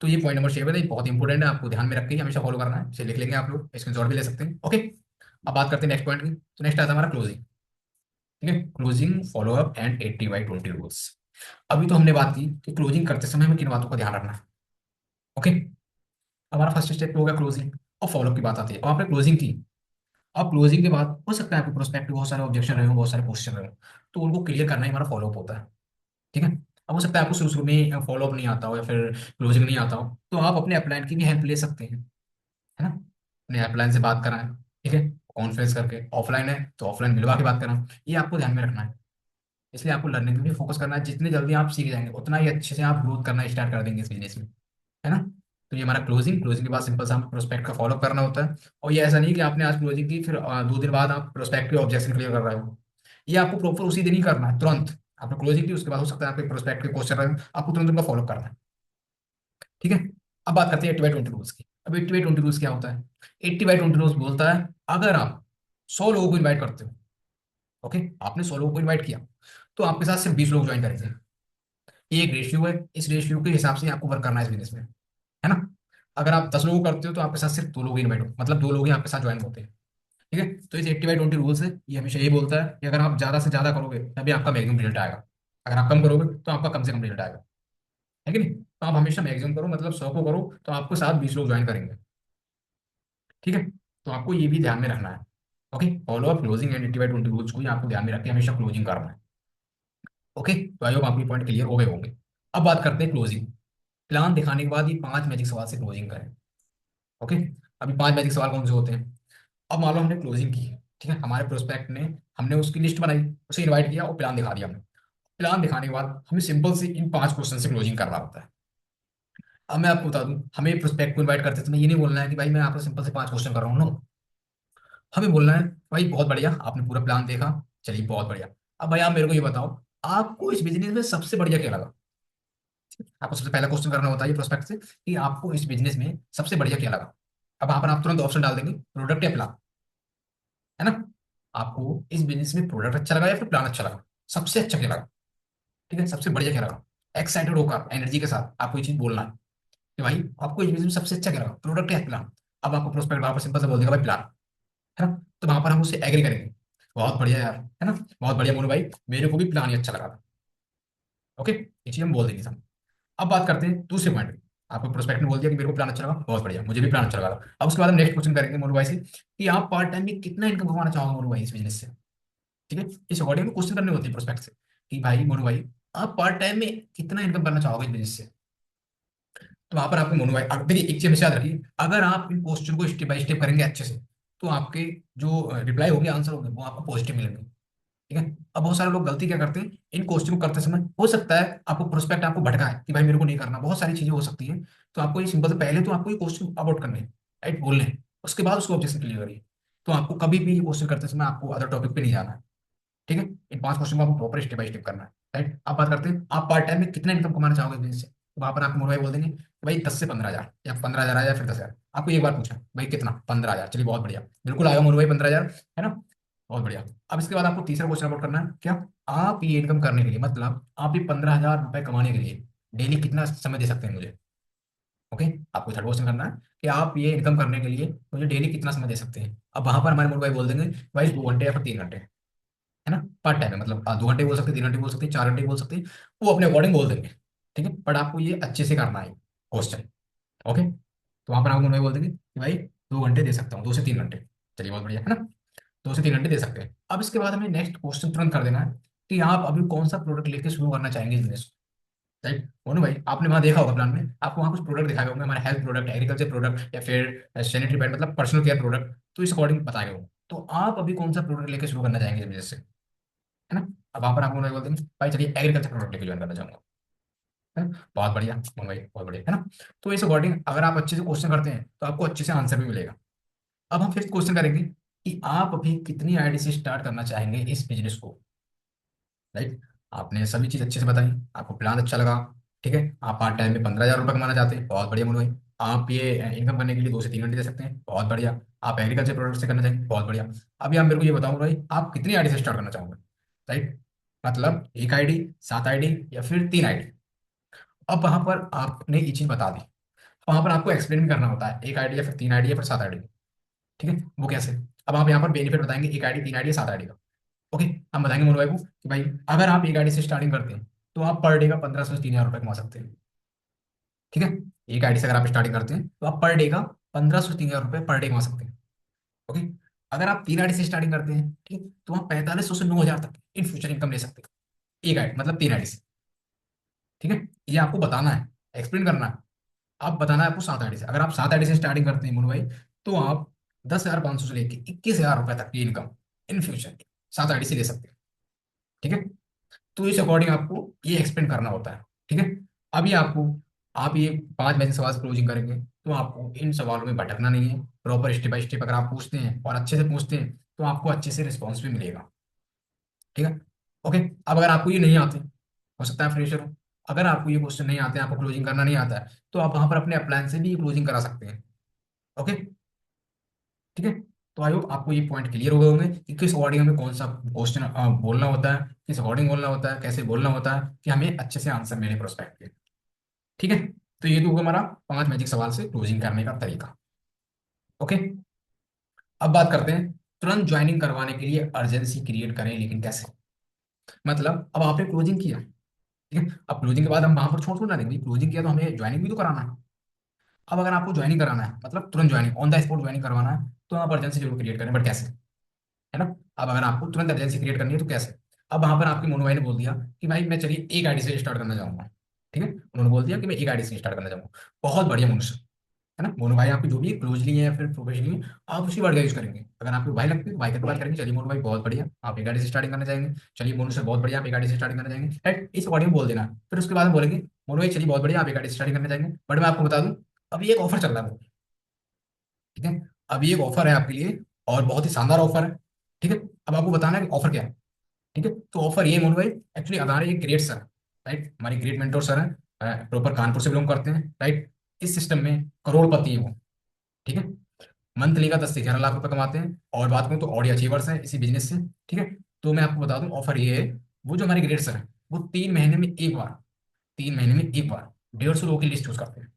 तो ये पॉइंट नंबर 6 है, बहुत इंपॉर्टेंट है, आपको ध्यान में रख के ही हमेशा फॉलो करना है, इसे लिख लेंगे आप लोग, स्क्रीनशॉट भी ले सकते हैं। ओके, अब बात करते हैं नेक्स्ट पॉइंट की। तो नेक्स्ट आता है हमारा क्लोजिंग। ठीक है, क्लोजिंग फॉलोअप एंड 80/20 रूल्स। अभी तो हमने बात की कि क्लोजिंग करते समय हमें किन बातों का ध्यान रखना है। ओके, हमारा फर्स्ट स्टेप हो गया क्लोजिंग, और फॉलोअप की बात आती है। अब आपने क्लोजिंग की, अब क्लोजिंग के बाद हो सकता है आपके प्रोस्पेक्ट बहुत सारे ऑब्जेक्शन रहे हो, बहुत सारे क्वेश्चन रहे हो, तो उनको क्लियर करना ही हमारा फॉलोअप होता है। ठीक है, अब हो सकता है आपको शुरू शुरू में फॉलोअप नहीं आता हो, या फिर क्लोजिंग नहीं आता हो, तो आप अपने अपलाइन की भी हेल्प ले सकते हैं, है ना? अपने अपलाइन से बात कराएं, ठीक है, कॉन्फ्रेंस करके, ऑफलाइन है तो ऑफलाइन मिलवा के बात कराएं, ये आपको ध्यान में रखना है। इसलिए आपको लर्निंग में भी फोकस करना है, जितनी जल्दी आप सीख जाएंगे उतना ही अच्छे से आप ग्रोथ करना स्टार्ट कर देंगे इस बिजनेस में, है ना? तो ये हमारा क्लोजिंग, क्लोजिंग के बाद सिंपल सा हमें प्रोस्पेक्ट का फॉलो करना होता है। और ये ऐसा नहीं कि आपने आज क्लोजिंग की, फिर 2 दिन बाद आप प्रोस्पेक्ट के ऑब्जेक्शन क्लियर कर रहे हो, ये आपको प्रॉपर उसी दिन ही करना है, तुरंत। आपने क्लोजिंग की, उसके बाद हो सकता है आपके प्रोस्पेक्ट के क्वेश्चन रहे हो, आपको तुरंत उनका फॉलो करना है। ठीक है, अब बात करते हैं 80/20 रूल्स की। अब 80/20 रूल्स क्या होता है? 80/20 रूल्स बोलता है, अगर आप 100 लोगों को इन्वाइट करते हो, ओके, आपने 100 लोगों को इन्वाइट किया, तो आपके साथ सिर्फ 20 लोग ज्वाइन करेंगे। ये एक रेशियो है, इस रेशियो के हिसाब से आपको वर्क करना है इस बिजनेस में, है ना? अगर आप 10 लोग करते हो तो आपके साथ सिर्फ 2 लोग इन्वाइट हो, मतलब 2 लोग ही आपके साथ ज्वाइन होते हैं। ठीक है, तो इस 80/20 रूल्स है, ये हमेशा यही बोलता है कि अगर आप ज्यादा से ज्यादा करोगे तभी आपका मैक्सिमम रिजल्ट आएगा, अगर आप कम करोगे तो आपका कम से कम रिजल्ट आएगा, है कि नहीं? तो आप हमेशा मैक्सिमम करो, मतलब 100 को करो तो आपको साथ 20 लोग ज्वाइन करेंगे। ठीक है, तो आपको ये भी ध्यान में रखना है। Okay, follow up closing and 80/20 rules को ही आपको ध्यान में रख के हमेशा क्लोजिंग करना है। ओके, तो आई होप आपके पॉइंट क्लियर हो गए होंगे। अब बात करते हैं क्लोजिंग। प्लान दिखाने के बाद ये 5 मैजिक सवाल से क्लोजिंग करें। ओके, अभी 5 मैजिक सवाल कौन से होते हैं? अब मान लो हमने क्लोजिंग की है, ठीक है, हमारे प्रोस्पेक्ट ने, हमने उसकी लिस्ट बनाई, उसे इनवाइट किया और प्लान दिखा दिया हमने। प्लान दिखाने के बाद हमें सिंपल से इन 5 क्वेश्चन से क्लोजिंग करना होता है। अब मैं आपको बता दूं, हमें प्रोस्पेक्ट को इनवाइट करते समय ये नहीं बोलना है कि भाई मैं आपको सिंपल से 5 क्वेश्चन कर रहा हूँ, नो। हमें बोलना है भाई बहुत बढ़िया, आपने पूरा प्लान देखा, चलिए बहुत बढ़िया। अब भाई आप मेरे को ये बताओ, आपको इस बिजनेस में सबसे बढ़िया क्या लगा? आपको सबसे पहला क्वेश्चन करना होता है ये प्रोस्पेक्ट से कि आपको इस बिजनेस में सबसे बढ़िया क्या लगा। अब वहां पर आप तुरंत ऑप्शन डाल देंगे, प्रोडक्ट या प्लान, है ना? आपको इस बिजनेस में प्रोडक्ट अच्छा लगा या फिर प्लान अच्छा लगा, सबसे अच्छा क्या लगा, ठीक है, सबसे बढ़िया क्या लगा। एक्साइटेड होकर एनर्जी के साथ आपको ये चीज बोलना है कि भाई आपको इस बिजनेस में सबसे अच्छा क्या लगा, प्रोडक्ट या प्लान। अब आपको प्रोस्पेक्ट वहां पर सिंपल से बोल देगा भाई प्लान, है ना? तो वहां पर हम उससे एग्री करेंगे, बहुत बढ़िया यार, है ना, बहुत बढ़िया मोनू भाई, मेरे को भी प्लान ही अच्छा लगा था। ओके, ये चीज हम बोल देंगे सब। अब बात करते हैं दूसरे पॉइंट पे। आपको प्रोस्पेक्ट ने बोल दिया कि मेरे को प्लान अच्छा लगा, बहुत बढ़िया, मुझे भी प्लान अच्छा लगा। अब उसके बाद हम नेक्स्ट क्वेश्चन करेंगे मोनू भाई से कि आप पार्ट टाइम में कितना इनकम कमाना चाहोगे मोनू भाई इस बिजनेस से। ठीक है, इस अकॉर्डिंग में क्वेश्चन करने होते हैं प्रोस्पेक्ट से कि भाई मोनू भाई आप पार्ट टाइम में कितना इनकम करना चाहोगे इस बिजनेस से। तो वहां पर आपको मोनू भाई देखिए, एक चीज हमेशा याद रखिए, अगर आप इन क्वेश्चन को स्टेप बाय स्टेप करेंगे अच्छे से, तो आपके जो रिप्लाई होंगे, आंसर होंगे, वो आपको पॉजिटिव मिलेंगे। ठीक है। अब बहुत सारे लोग गलती क्या करते हैं, इन क्वेश्चन को करते समय हो सकता है आपको प्रोस्पेक्ट आपको भटका है कि भाई मेरे को नहीं करना, बहुत सारी चीजें हो सकती हैं। तो आपको ये सिंपल से पहले तो आपको ये क्वेश्चन अबाउट करने हैं, राइट, बोलने हैं, उसके बाद उसको ऑब्जेक्शन क्लियर करिए। तो आपको कभी भी ये क्वेश्चन करते समय आपको अदर टॉपिक पे नहीं जाना है। ठीक है, इन 5 क्वेश्चन को आपको प्रॉपर स्टेप बाय स्टेप करना है। राइट, आप बात करते हैं आप पार्ट टाइम में कितना इनकम कमाना चाहोगे बिजनेस से, तो वहां पर आप मोबाइल बोल देंगे कि भाई 10 से 15 हज़ार या 15 हज़ार आया या फिर 10 हज़ार। आपको एक बार पूछा भाई कितना, 15 हज़ार, चलिए बहुत बढ़िया, बिल्कुल आएगा मोनू भाई 15 हज़ार, है ना, बहुत बढ़िया। अब इसके बाद आपको तीसरा क्वेश्चन अबाउट करना है क्या, आप ये इनकम करने के लिए, मतलब आप ये 15 हज़ार रुपए कमाने के लिए डेली कितना समय दे सकते हैं मुझे। ओके, आपको थर्ड क्वेश्चन करना है कि आप ये इनकम करने के लिए मुझे डेली कितना समय दे सकते हैं। अब वहां पर हमारे मोनू भाई बोल देंगे भाई 2 घंटे या फिर 3 घंटे, है ना, पार्ट टाइम है, मतलब 2 घंटे बोल सकते हैं, 3 घंटे बोल सकते हैं, 4 घंटे बोल सकते हैं, वो अपने अकॉर्डिंग बोल देंगे। ठीक है, बट आपको ये अच्छे से करना है क्वेश्चन। ओके, तो वहां पर आपको बोल देंगे कि भाई 2 घंटे दे सकता हूँ, 2 से 3 घंटे, चलिए बहुत बढ़िया, है ना, 2 से 3 घंटे दे सकते हैं। अब इसके बाद हमें नेक्स्ट क्वेश्चन तुरंत कर देना है कि आप अभी कौन सा प्रोडक्ट लेके शुरू करना चाहेंगे बिजनेस। राइट, मोनू भाई आपने वहां देखा होगा प्लान में, आपको वहां कुछ प्रोडक्ट दिखाए होंगे, हमारे हेल्थ प्रोडक्ट, एग्रीकल्चर प्रोडक्ट, या फिर सैनिटरी पैड, मतलब पर्सनल केयर प्रोडक्ट, तो इस अकॉर्डिंग बताए होंगे। तो आप अभी कौन सा प्रोडक्ट लेके शुरू करना चाहेंगे बिजनेस से, है ना? अब वहां पर आप मोबाइल बोलते हैं भाई चलिए एग्रीकल्चर प्रोडक्ट लेके ज्वाइन करना चाहूंगा, है ना? बहुत बढ़िया मोबाइल, बहुत बढ़िया, है ना? तो इस अकॉर्डिंग अगर आप अच्छे से क्वेश्चन करते हैं तो आपको अच्छे से आंसर भी मिलेगा। अब हम फिर क्वेश्चन करेंगे कि आप अभी कितनी आईडी से स्टार्ट करना चाहेंगे इस बिजनेस को। राइट, आपने सभी चीज अच्छे से बताई, आपको प्लान अच्छा लगा। ठीक है, आप पार्ट टाइम में 15 हज़ार रुपये कमाना चाहते हैं, बहुत बढ़िया मोनू भाई। आप ये इनकम करने के लिए 2 से 3 घंटे दे सकते हैं, बहुत बढ़िया। आप एग्रीकल्चर प्रोडक्ट से करना चाहेंगे, बहुत बढ़िया। अभी आप मेरे को ये बताओ भाई आप कितनी आईडी से स्टार्ट करना चाहोगे। राइट, मतलब एक आईडी, 7 आईडी, या फिर 3 आईडी। अब वहां पर आपने ये चीज बता दी, वहां पर आपको एक्सप्लेन भी करना होता है, एक आईडी या फिर 3 आईडी या फिर 7 आईडी। ठीक है, वो कैसे? अब आप यहाँ पर बेनिफिट बताएंगे, एक आईडी, 3 आईडी, 7 आईडी का। ओके, हम बताएंगे मोनू भाई को कि भाई अगर आप एक गाड़ी से स्टार्टिंग करते हैं तो आप पर डे का 1500 से 3000 रुपये कमा सकते हैं। ठीक है, एक गाड़ी से अगर आप स्टार्टिंग करते हैं तो आप पर डे का 1500 से 3000 रुपये पर डे कमा सकते हैं। ओके, अगर आप 3 गाड़ी से स्टार्टिंग करते हैं, ठीक, तो आप 4500 से 9000 तक इन फ्यूचर इनकम ले सकते हैं, एक गाड़ी मतलब 3 गाड़ी से। ठीक है, ये आपको बताना है, एक्सप्लेन करना है। आप बताना है आपको 7 आईडी से, अगर आप 7 आईडी से स्टार्टिंग करते हैं मोनू भाई, तो आप 10,500 से लेके 21,000 रुपये तक की इनकम इन फ्यूचर 7 आईडी से ले सकते हैं। ठीक है, तो इस अकॉर्डिंग आपको ये एक्सपेंड करना होता है। ठीक है, अभी आपको, आप ये 5 मैजिक सवाल से क्लोजिंग करेंगे, तो आपको इन सवालों में भटकना नहीं है, प्रॉपर स्टेप बाय स्टेप अगर आप पूछते हैं और अच्छे से पूछते हैं तो आपको अच्छे से रिस्पॉन्स भी मिलेगा। ठीक है, ओके। अब अगर आपको ये नहीं आते, हो सकता है फ्रेशर हो, अगर आपको ये क्वेश्चन नहीं आते हैं, आपको क्लोजिंग करना नहीं आता है, तो आप वहां पर अपने अप्लायंस से भी क्लोजिंग करा सकते हैं। ओके, ठीक है। तो आई होप आपको ये पॉइंट क्लियर हो गए होंगे कि किस अकॉर्डिंग हमें कौन सा क्वेश्चन बोलना होता है, किस अकॉर्डिंग बोलना होता है, कैसे बोलना होता है कि हमें अच्छे से आंसर मिले प्रोस्पेक्ट के। ठीक है, तो ये तो होगा हमारा 5 मैजिक सवाल से क्लोजिंग करने का तरीका। ओके, अब बात करते हैं तुरंत ज्वाइनिंग करवाने के लिए अर्जेंसी क्रिएट करें, लेकिन कैसे? मतलब अब आपने क्लोजिंग किया, ठीक है, अब क्लोजिंग के बाद हम वहां पर छोड़ छोड़ ना देंगे, क्लोजिंग किया तो हमें ज्वाइनिंग भी तो कराना है। अब अगर आपको ज्वाइनिंग कराना है, मतलब तुरंत joining, on the spot joining करवाना है, तो आप अर्जेंसी जरूर क्रिएट करें, बट कैसे? अब अगर आपको तुरंत अर्जेंसी क्रिएट करनी है तो कैसे? अब वहां पर आपके मोनू भाई ने बोल दिया कि भाई मैं चलिए एक आईडी से स्टार्ट करना चाहूंगा। ठीक है, उन्होंने बोल दिया कि मैं एक आईडी से स्टार्ट करना चाहूंगा। बहुत बढ़िया मोनू सर, है ना? मोनू भाई आपकी जो भी क्लोजली है या फिर प्रोफेशनली है, आप उसी वर्ड का यूज करेंगे। अगर आपको भाई लगते हैं तो भाई की बात करेंगे, चलिए मोनू भाई बहुत बढ़िया आप एक गाड़ी से स्टार्टिंग करना चाहेंगे। चलिए मोनू सर बहुत बढ़िया आप एक गाड़ी से स्टार्टिंग करना चाहेंगे, राइट? इस अकॉर्डिंग बोल देना। फिर उसके बाद हम बोलेंगे मोनू भाई चलिए बहुत बढ़िया आप एक गाड़ी से स्टार्टिंग करना चाहेंगे, बट मैं आपको बता दूं अभी एक ऑफर चल रहा है। ठीक है, अभी एक ऑफर है आपके लिए और बहुत ही शानदार ऑफर है। ठीक है, अब आपको बताना है कि ऑफर क्या है। ठीक है, तो ऑफर ये है मोनू भाई, एक्चुअली हमारे ये ग्रेट सर, राइट, हमारे ग्रेट मेंटोर सर हैं, प्रॉपर कानपुर से बिलोंग करते हैं, राइट। इस सिस्टम में करोड़पति है वो। ठीक है, मंथली का 10 से 11 लाख रुपए कमाते हैं। और बात करूँ तो ऑडी अचीवर्स हैं इसी बिजनेस से। ठीक है, तो मैं आपको बता दूं ऑफर ये है, वो जो हमारे ग्रेड सर हैं वो 3 महीने में एक बार, 3 महीने में एक बार 150 लोगों की लिस्ट चूज करते हैं।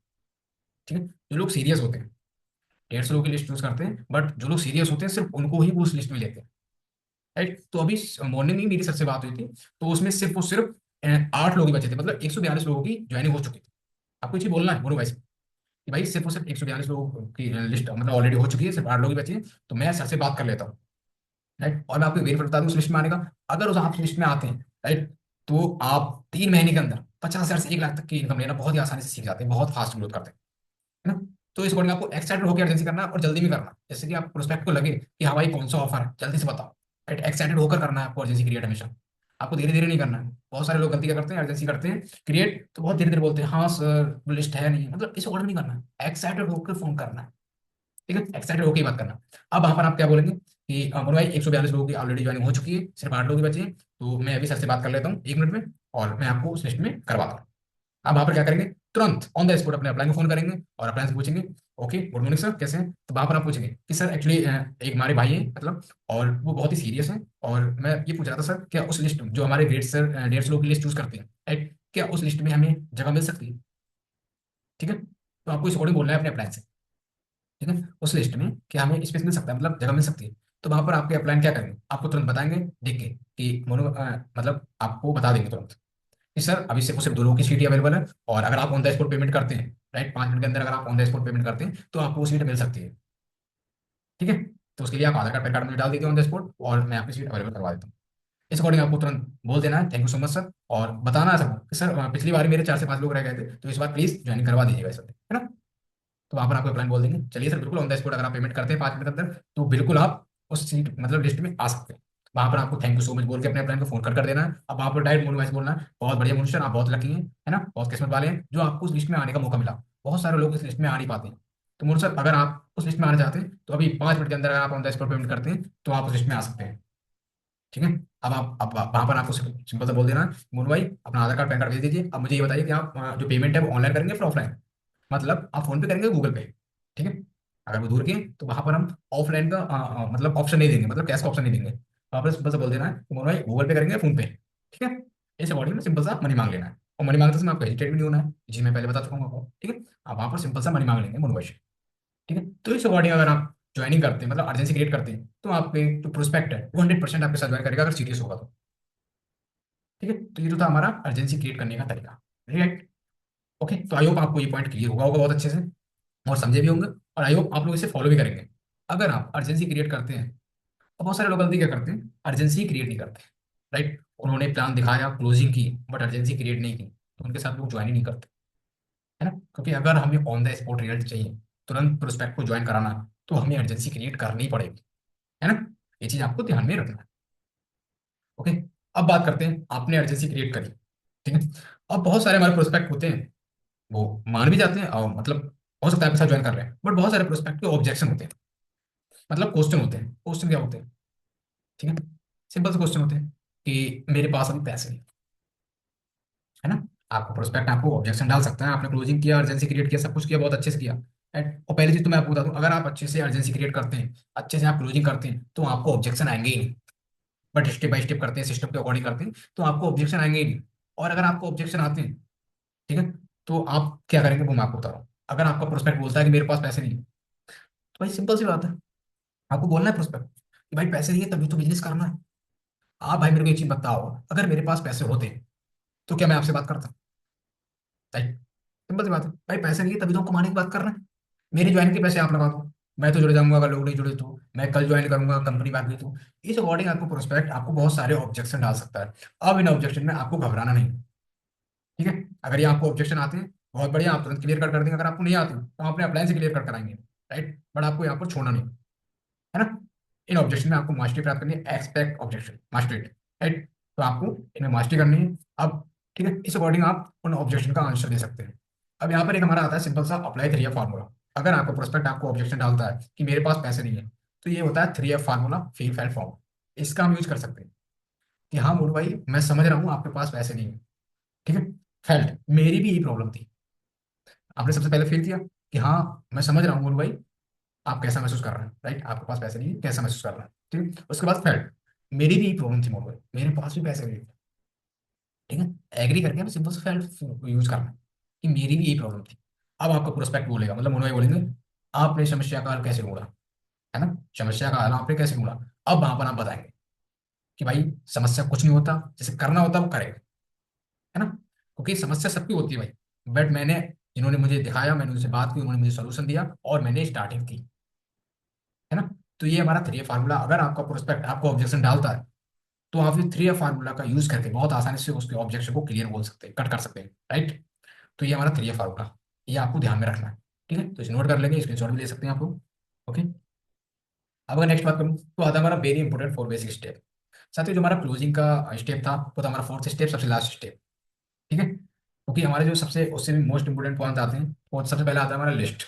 ठीक है, जो लोग सीरियस होते हैं 150 लोगों की लिस्ट चूज करते हैं, बट जो लोग सीरियस होते हैं सिर्फ उनको ही वो उस लिस्ट में लेते हैं, राइट। तो अभी मॉर्निंग में मेरी सर से बात हुई थी, तो उसमें सिर्फ और सिर्फ 8 लोग ही बचे थे, मतलब 142 लोगों की ज्वाइनिंग हो चुकी थी। आपको ये चीज़ बोलना है बोलो भाई कि भाई सिर्फ और सिर्फ 142 लोगों की लिस्ट मतलब ऑलरेडी हो चुकी है, सिर्फ 8 लोग ही बचे हैं। तो मैं सर से बात कर लेता हूँ, राइट। और मैं आपको वेरीफाई बता दूं उस लिस्ट में आने का। अगर उस आप लिस्ट में आते हैं, राइट, तो आप 3 महीने के अंदर 50,000 से 1 लाख तक की इनकम लेना बहुत ही आसानी से सीख जाते हैं, बहुत फास्ट ग्रोथ करते हैं, है ना? तो इस अकॉर्डिंग आपको एक्साइटेड होकर अर्जेंसी करना है और जल्दी में करना है। जैसे कि आप प्रोस्पेक्ट को लगे कि हाँ भाई कौन सा ऑफर है जल्दी से बताओ, राइट। एक्साइटेड होकर करना है आपको अर्जेंसी क्रिएट हमेशा। आपको धीरे धीरे नहीं करना है। बहुत सारे लोग गलती क्या करते हैं, अर्जेंसी करते हैं क्रिएट तो बहुत धीरे धीरे बोलते हैं हाँ सर लिस्ट है नहीं, मतलब इस अकॉर्डिंग नहीं करना है, एक्साइटेड होकर फोन करना है। ठीक है, एक्साइटेड होकर ही बात करना। अब वहां पर आप क्या बोलेंगे कि अमर भाई 142 लोगों की ऑलरेडी ज्वाइनिंग हो चुकी है, सिर्फ 8 लोग ही बचे हैं, तो मैं अभी सर से बात कर लेता हूँ 1 मिनट में और मैं आपको उस लिस्ट में करवाता हूँ। आप वहां पर क्या करेंगे, तुरंत ऑन द स्पॉट अपने अपलाइन को फोन करेंगे और अपलाइन से पूछेंगे ओके गुड मॉर्निंग सर कैसे हैं। तो वहां पर आप पूछेंगे कि सर एक्चुअली एक हमारे भाई है मतलब, और वो बहुत ही सीरियस है, और मैं ये पूछ रहा था सर क्या उस लिस्ट जो हमारे ग्रेड सर 150 लोगों की लिस्ट चूज करते हैं, राइट, क्या उस लिस्ट में हमें जगह मिल सकती है? ठीक है, तो आपको इस अकॉर्डिंग बोलना है अपने अपलाइन से। ठीक है, उस लिस्ट में कि हमें स्पेस मिल सकता है मतलब जगह मिल सकती है। तो वहां पर आपके अपलाइन क्या करेंगे, आपको तुरंत बताएंगे देख के कि मोनो मतलब आपको बता देंगे तुरंत कि सर अभी सिर्फ 2 लोगों की सीट ही अवेलेबल है, और अगर आप ऑन द स्पॉट पेमेंट करते हैं, राइट, 5 मिनट के अंदर अगर आप ऑन द स्पॉट पेमेंट करते हैं तो आपको वो सीट मिल सकती है। ठीक है, तो उसके लिए आप आधार कार्ड पैन कार्ड मुझे डाल दीजिए ऑन द स्पॉट और मैं आपकी सीट अवेलेबल करवा देता हूँ। इस अकॉर्डिंग आपको तुरंत बोल देना है thank you so much sir, और बताना है सबको कि सर पिछली बार मेरे 4 से 5 लोग रह गए थे, तो इस बार प्लीज ज्वाइन करवा दीजिएगा इस वक्त, है ना? तो वहां पर आपको प्लान बोल देंगे चलिए सर बिल्कुल ऑन द स्पॉट अगर आप पेमेंट करते हैं 5 मिनट के अंदर तो बिल्कुल आप उस सीट मतलब लिस्ट में आ सकते हैं। वहां पर आपको थैंक यू सो मच बोल के अपने प्लान को फोन कर देना है। अब वहां पर डायरेक्ट मोनू वाइस बोलना है बहुत बढ़िया मोनू सर आप बहुत लकी हैं, है ना, बहुत किस्मत वाले हैं जो आपको उस लिस्ट में आने का मौका मिला। बहुत सारे लोग इस लिस्ट में आ नहीं पाते हैं। तो मोनू सर अगर आप उस लिस्ट में आना चाहते हैं तो अभी 5 मिनट के अंदर अगर आप ऑन द स्पॉट पेमेंट करते हैं तो आप उस लिस्ट में आ सकते हैं। ठीक है, अब वहां पर आपको सिंपल सा बोल देना है मोनू भाई अपना आधार कार्ड पैन कार्ड भेज दीजिए। अब मुझे ये बताइए कि आप जो पेमेंट है वो ऑनलाइन करेंगे फिर ऑफलाइन, मतलब आप फोन पे करेंगे गूगल पे? ठीक है, अगर वो दूर के हैं, तो वहां पर हम ऑफलाइन का मतलब ऑप्शन नहीं देंगे, मतलब कैश का ऑप्शन नहीं देंगे। वहां पर सिंपल सा बोल देना है कि मोनू भाई गूगल पे करेंगे फोन पे। ठीक है, इस अकॉर्डिंग में सिंपल सा मनी मांग लेना है, और मनी मांगते समय आपको हेजिटेट भी नहीं होना है, जी मैं पहले बता चुका हूँ आपको। ठीक है, आप वहां पर सिंपल सा मनी मांग लेंगे मोनू भाई से। ठीक है, तो इस अकॉर्डिंग अगर आप ज्वाइनिंग करते हैं मतलब अर्जेंसी क्रिएट करते हैं तो आपके जो प्रोस्पेक्ट है वो 100% आपके साथ ज्वाइन करेगा अगर सीरियस होगा तो। ठीक है, तो ये तो था हमारा अर्जेंसी क्रिएट करने का तरीका, राइट। ओके, तो आई होप आपको ये पॉइंट क्लियर होगा होगा बहुत अच्छे से और समझे भी होंगे, और आई होप आप लोग इसे फॉलो भी करेंगे। अगर आप अर्जेंसी क्रिएट करते हैं तो बहुत सारे लोग गलती क्या करते हैं, अर्जेंसी क्रिएट नहीं करते, राइट। उन्होंने प्लान दिखाया क्लोजिंग की बट अर्जेंसी क्रिएट नहीं की, तो उनके साथ लोग ज्वाइन ही नहीं करते, है ना? क्योंकि अगर हमें ऑन द स्पॉट रिजल्ट चाहिए, तुरंत प्रोस्पेक्ट को ज्वाइन कराना है, तो हमें अर्जेंसी क्रिएट करनी ही पड़ेगी, है ना? ये चीज आपको ध्यान में रखना है। ओके, अब बात करते हैं आपने अर्जेंसी क्रिएट करी, ठीक है। अब बहुत सारे हमारे प्रोस्पेक्ट होते हैं, वो मान भी जाते हैं और मतलब हो सकता है आपके साथ ज्वाइन कर रहे हैं, बट बहुत सारे प्रोस्पेक्ट के ऑब्जेक्शन होते हैं, मतलब क्वेश्चन होते हैं। क्वेश्चन क्या होते हैं? ठीक है, सिंपल से क्वेश्चन होते हैं कि मेरे पास अभी पैसे नहीं, है ना? आपको प्रोस्पेक्ट आपको ऑब्जेक्शन डाल सकता है, आपने क्लोजिंग किया, अर्जेंसी क्रिएट किया, सब कुछ किया, बहुत अच्छे से किया, राइट। और पहली चीज तो मैं आपको बता दूं, अगर आप अच्छे से अर्जेंसी क्रिएट करते हैं, अच्छे से आप क्लोजिंग करते हैं, तो आपको ऑब्जेक्शन आएंगे ही नहीं। बट स्टेप बाय स्टेप करते हैं, सिस्टम के अकॉर्डिंग करते हैं, तो आपको ऑब्जेक्शन आएंगे ही नहीं। और अगर आपको ऑब्जेक्शन आते हैं, ठीक है, तो आप क्या करेंगे वो मैं आपको बता रहा हूँ। अगर आपका प्रोस्पेक्ट बोलता है कि मेरे पास पैसे नहीं है, तो भाई सिंपल सी बात है, आपको बोलना है प्रोस्पेक्ट कि भाई पैसे नहीं है तभी तो बिजनेस करना है। आप भाई मेरे को एक चीज बताओ, अगर मेरे पास पैसे होते तो क्या मैं आपसे बात करता? राइट, सिंपल सी बात है, भाई पैसे नहीं है तभी तो हम कमाने की बात कर रहे हैं, मेरी ज्वाइन के पैसे आप लगा दो। मैं तो जुड़ जाऊंगा, अगर लोग नहीं जुड़े तो मैं कल ज्वाइन करूंगा, कंपनी भाग गई तो। इस अकॉर्डिंग आपको प्रोस्पेक्ट आपको बहुत सारे ऑब्जेक्शन डाल सकता है। अब इन ऑब्जेक्शन में आपको घबराना नहीं, ठीक है। अगर ये आपको ऑब्जेक्शन आते हैं, बहुत बढ़िया, आप तुरंत क्लियर कर देंगे। अगर आपको नहीं आते तो हम अपने अप्लायंस से क्लियर कर कराएंगे, राइट। बट आपको यहाँ पर छोड़ना नहीं, है ना। इन ऑब्जेक्शन में आपको मास्टरी प्राप्त करनी है, एक्सपेक्ट ऑब्जेक्शन मास्टरी, राइट। तो आपको इनमें मास्टरी करनी है। अब ठीक है, इस अकॉर्डिंग आप उन ऑब्जेक्शन का आंसर दे सकते हैं। अब यहाँ पर एक हमारा आता है सिंपल सा अप्लाई 3F फार्मूला। अगर आपको प्रोस्पेक्ट आपको ऑब्जेक्शन डालता है कि मेरे पास पैसे नहीं है, तो ये होता है 3F फार्मूला, फील फैल फॉर्म। इसका हम यूज कर सकते हैं कि हाँ मोनू भाई, मैं समझ रहा हूँ आपके पास पैसे नहीं है, ठीक है। फेल्ट, मेरी भी यही प्रॉब्लम थी। आपने सबसे पहले फील किया कि हाँ मैं समझ रहा हूँ मोनू भाई, आप कैसा महसूस कर रहे हैं, राइट। आपके पास पैसे नहीं है, कैसा महसूस कर रहे हैं, ठीक है। उसके बाद फेल्ट, मेरी भी यही प्रॉब्लम थी मोनू भाई, मेरे पास भी पैसे नहीं थे, ठीक है। एग्री करके हम सिंपल से फेल्ट यूज करना है कि मेरी भी यही प्रॉब्लम थी। अब आपका प्रोस्पेक्ट बोलेगा, मतलब मोनू भाई बोलेंगे, आपने समस्या का हल कैसे ढूंढा, है ना। समस्या का हल आपने कैसे ढूंढा। अब वहां पर आप बताएंगे कि भाई समस्या कुछ नहीं होता, जैसे करना होता है वो करेगा, है ना। क्योंकि समस्या सबकी होती है भाई, बट मैंने, इन्होंने मुझे दिखाया, मैंने उनसे बात की, उन्होंने मुझे सोल्यूशन दिया और मैंने स्टार्टिंग की, है ना। तो ये हमारा 3 फार्मूला, अगर आपका प्रोस्पेक्ट आपको ऑब्जेक्शन डालता है तो आप ये 3 फार्मूला का यूज करके बहुत आसानी से उसके ऑब्जेक्शन को क्लियर बोल सकते हैं, कट कर सकते हैं, राइट। तो ये हमारा 3 फार्मूला, ये आपको ध्यान में रखना है, ठीक है। तो इसे नोट कर लेंगे, स्क्रीनशॉट भी ले सकते हैं आप लोग, ओके। अब अगर नेक्स्ट बात करूँ तो आता है हमारा वेरी इंपॉर्टेंट 4 बेसिक स्टेप। साथियों, जो हमारा क्लोजिंग का स्टेप था वो था हमारा फोर्थ स्टेप, सबसे लास्ट स्टेप, ठीक है। क्योंकि हमारे जो सबसे उससे भी मोस्ट इंपोर्टेंट पॉइंट आते हैं, वो सबसे पहले आता है हमारा लिस्ट,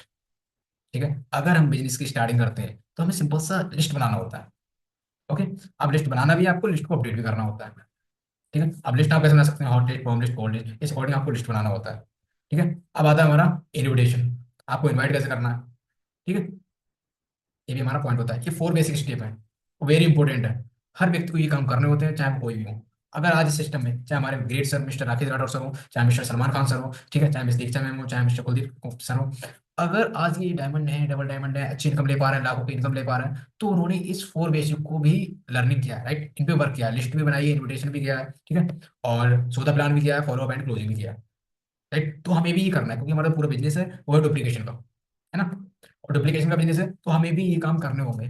ठीक है। अगर हम बिजनेस की स्टार्टिंग करते हैं तो हमें सिंपल सा लिस्ट बनाना होता है, ओके। अब लिस्ट बनाना भी है, आपको लिस्ट को अपडेट भी करना होता है, ठीक है। अब लिस्ट आप कैसे बना सकते हैं, hot list, home list, cold list, इस अकॉर्डिंग आपको लिस्ट बनाना होता है, ठीक है। अब आता है हमारा इनविटेशन, आपको इनवाइट कैसे करना है, ठीक है। ये भी हमारा पॉइंट होता है। ये 4 बेसिक स्टेप है, वेरी इंपॉर्टेंट है। हर व्यक्ति को ये काम करने होते हैं, चाहे वो कोई भी हो। अगर आज इस सिस्टम में चाहे हमारे great sir mister Rakesh Rathore sir हो, चाहे मिस्टर सलमान खान सर हो, ठीक है, चाहे मिस दीक्षा मैम हो, चाहे मिस्टर कुलदीप सर हो, अगर आज ये डायमंड है, डबल डायमंड है, अच्छी इनकम ले पा रहे हैं, लाखों की इनकम ले पा रहे हैं, तो उन्होंने इस 4 बेसिक को भी लर्निंग किया है, राइट। इन पे वर्क किया है, लिस्ट भी बनाई है, इन्विटेशन भी किया है, ठीक है, और सौदा प्लान भी किया है, फॉलो अप एंड क्लोजिंग भी किया है, राइट। तो हमें भी ये करना है, क्योंकि हमारा पूरा बिजनेस है वो है डुप्लीकेशन का, है ना। और डुप्लीकेशन का बिजनेस है तो हमें भी ये काम करने होंगे,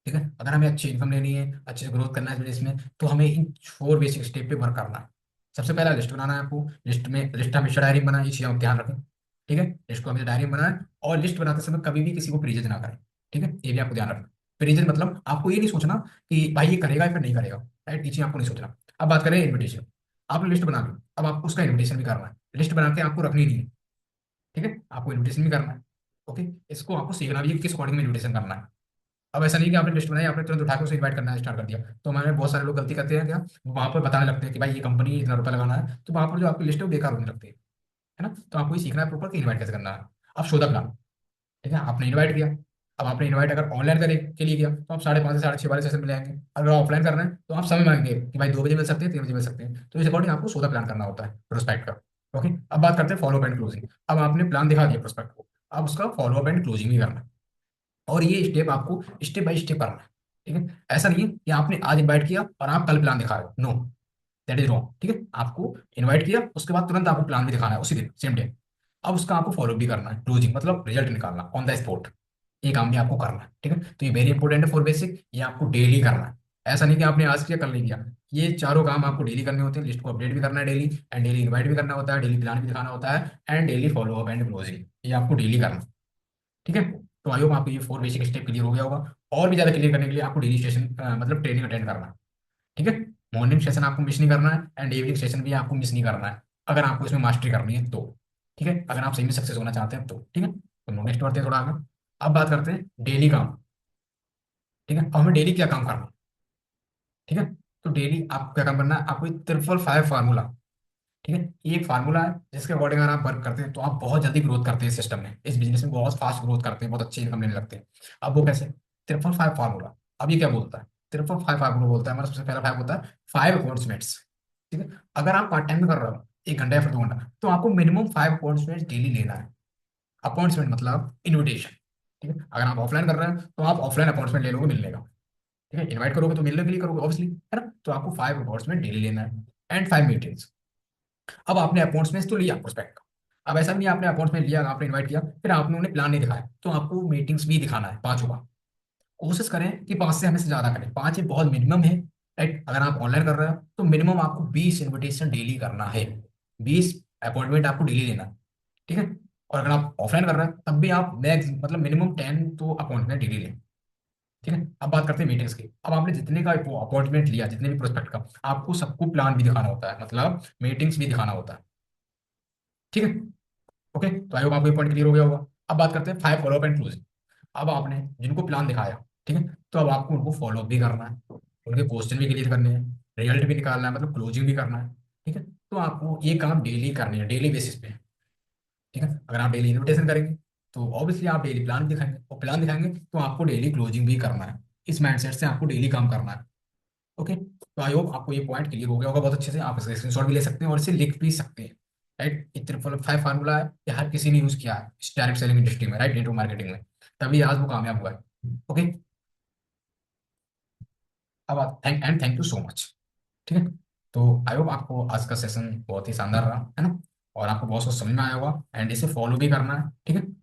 ठीक है। अगर हमें अच्छी इनकम लेनी है, अच्छे से ग्रोथ करना है बिजनेस में, तो हमें इन 4 बेसिक स्टेप पे वर्क करना है। सबसे पहला लिस्ट बनाना है आपको, लिस्ट में, लिस्ट हमेशा डायरी में बनाए, ये चीज़ आप ध्यान रखें, ठीक है। लिस्ट को हमेशा डायरी में बनाए, और लिस्ट बनाते समय कभी भी किसी को प्रीजन ना करें, ठीक है। ये भी आपको ध्यान रखना। प्रीजन मतलब आपको ये नहीं सोचना कि भाई ये करेगा या फिर नहीं करेगा, राइट। ये चीज़ आपको नहीं सोचना। अब बात करें इन्विटेशन, आपने लिस्ट बना ली, अब आपको उसका इन्विटेशन भी करना है। लिस्ट बना के आपको रखनी नहीं है, ठीक है, आपको इन्विटेशन भी करना है, ओके। इसको आपको सीखना भी है कि किस अकॉर्डिंग में इन्विटेशन करना है। अब ऐसा नहीं कि आपने लिस्ट बनाई, आपने तुरंत उठा के उसे इनवाइट करना स्टार्ट कर दिया। तो हमारे बहुत सारे लोग गलती करते हैं क्या, वहां पर बताने लगते हैं कि भाई ये कंपनी इतना रुपया लगाना है, तो वहां पर जो आपकी लिस्ट है वो बेकार होने लगती है ना। तो आपको ये सीखना है प्रॉपर कि इनवाइट कैसे करना है। अब शो द प्लान, ठीक है, आपने इनवाइट किया। अब आपने इनवाइट अगर ऑनलाइन करे के लिए किया तो आप 5:30 से 6:30 वाले सेशन में आएंगे। अगर ऑफलाइन करना है तो आप समय मांगेंगे कि भाई 2 बजे मिल सकते हैं, 3 बजे मिल सकते हैं। तो इस अकॉर्डिंग आपको सौदा प्लान करना होता है प्रोस्पेक्ट का, ओके। अब बात करते हैं फॉलो अप एंड क्लोजिंग। अब आपने प्लान दिखा दिया प्रोस्पेक्ट को, अब उसका फॉलो अप एंड क्लोजिंग भी करना है। और ये स्टेप आपको स्टेप बाय स्टेप करना है, ठीक है। ऐसा नहीं है कि आपने आज इनवाइट किया और आप कल प्लान दिखा रहे हो, नो, दैट इज रॉन्ग, ठीक है। आपको इनवाइट किया, उसके बाद तुरंत आपको प्लान भी दिखाना है उसी दिन, सेम डे। अब उसका आपको फॉलो भी करना है, क्लोजिंग मतलब रिजल्ट निकालना ऑन द स्पॉट। ये काम भी आपको करना है, ठीक है। तो ये वेरी इंपॉर्टेंट है फॉर बेसिक, ये आपको डेली करना है। ऐसा नहीं कि आपने आज किया कल नहीं किया, ये चारों काम आपको डेली करने होते हैं। लिस्ट को अपडेट भी करना है डेली, एंड डेली इनवाइट भी करना होता है, डेली प्लान भी दिखाना होता है, and daily follow up and closing, ये आपको डेली करना है, ठीक है। तो आई होप आपको ये 4 बेसिक स्टेप क्लियर हो गया होगा। और भी ज्यादा क्लियर करने के लिए आपको डेली सेशन मतलब ट्रेनिंग अटेंड करना है, ठीक है। मॉर्निंग सेशन आपको मिस नहीं करना है, एंड इवनिंग सेशन भी आपको मिस नहीं करना है, अगर आपको इसमें मास्टरी करनी है तो, ठीक है। अगर आप सही में सक्सेस होना चाहते हैं तो, ठीक है। तो नेक्स्ट बढ़ते हैं थोड़ा आगे। अब बात करते हैं डेली काम, ठीक है। अब हमें डेली क्या काम करना है, ठीक है। तो डेली आपको क्या काम करना है, आपको 555 फार्मूला, ठीक है। ये एक फार्मूला है जिसके अकॉर्डिंग अगर आप वर्क करते हैं तो आप बहुत जल्दी ग्रोथ करते हैं सिस्टम में, इस बिजनेस में बहुत फास्ट ग्रोथ करते हैं, बहुत अच्छी इनकम लेने लगते हैं। अब वो कैसे, 555 फार्मूला। अब ये क्या बोलता है, 555 फार्मूला बोलता है, हमारा सबसे पहला फाइव होता है 5 अपॉइंटमेंट्स, ठीक है। अगर आप पार्ट टाइम में कर रहे हो 1 घंटा या फिर 2 घंटा, तो आपको मिनिमम 5 अपॉइंटमेंट्स डेली लेना है। अपॉइंटमेंट मतलब इन्विटेशन, ठीक है। अगर आप ऑफलाइन कर रहे हैं तो आप ऑफलाइन अपॉइंटमेंट ले लोगे मिलने का, ठीक है। इन्वाइट करोगे तो मिलने के लिए करोगे ऑब्वियसली, है ना। तो आपको 5 अपॉइंटमेंट डेली लेना है, एंड 5 मीटिंग्स। अब आपने अपॉइंटमेंट्स तो लिया प्रोस्पेक्ट का, अब ऐसा नहीं है आपने अकाउंट्स में लिया, आपने इनवाइट किया, फिर आपने उन्हें प्लान नहीं दिखाया, तो आपको मीटिंग्स भी दिखाना है 5 बार। कोशिश करें कि 5 से हमें से ज्यादा करें, 5 ही बहुत मिनिमम है। राइट, अगर आप ऑनलाइन कर रहे हो तो मिनिमम आपको 20 इन्विटेशन डेली करना है, 20 अपॉइंटमेंट आपको डेली लेना है। ठीक है। और अगर आप ऑफलाइन कर रहे हैं तब भी आप मैक्स मतलब मिनिमम 10 तो अपॉइंटमेंट डेली लें। ठीक है। अब बात करते हैं मीटिंग्स की। अब आपने जितने का अपॉइंटमेंट लिया, जितने भी प्रोस्पेक्ट का, आपको सबको प्लान भी दिखाना होता है, मतलब मीटिंग्स भी दिखाना होता है। ठीक है। ओके, तो आई होप आपको ये पॉइंट क्लियर हो गया होगा। अब बात करते हैं 5 फॉलोअप एंड क्लोजिंग। अब आपने जिनको प्लान दिखाया, ठीक है, तो अब आपको उनको फॉलो भी करना है, उनके क्वेश्चन भी क्लियर करने हैं, रिजल्ट भी निकालना है, मतलब क्लोजिंग भी करना है। ठीक है। तो आपको ये काम डेली करनी है, डेली बेसिस पे। ठीक है। अगर आप डेली इन्विटेशन करेंगे तो ऑब्वियसली आप डेली प्लान दिखाएंगे, और प्लान दिखाएंगे तो आपको डेली क्लोजिंग भी करना है। इस माइंडसेट से आपको डेली काम करना है। ओके, तो आई होप आपको ये पॉइंट क्लियर हो गया होगा बहुत अच्छे से। आप इसका स्क्रीनशॉट भी ले सकते हैं और इसे लिख भी सकते हैं। राइट, ये ट्रिपल 5 फार्मूला है, ये हर किसी ने यूज किया है डायरेक्ट सेलिंग इंडस्ट्री में, राइट, नेटवर्क मार्केटिंग में, तभी आज वो कामयाब हुआ है। ओके। अब thank and thank you so much. ठीक है। तो आई होप आपको आज का सेशन बहुत ही शानदार रहा, है ना, और आपको बहुत कुछ समझ में आया होगा, एंड इसे फॉलो भी करना है। ठीक है।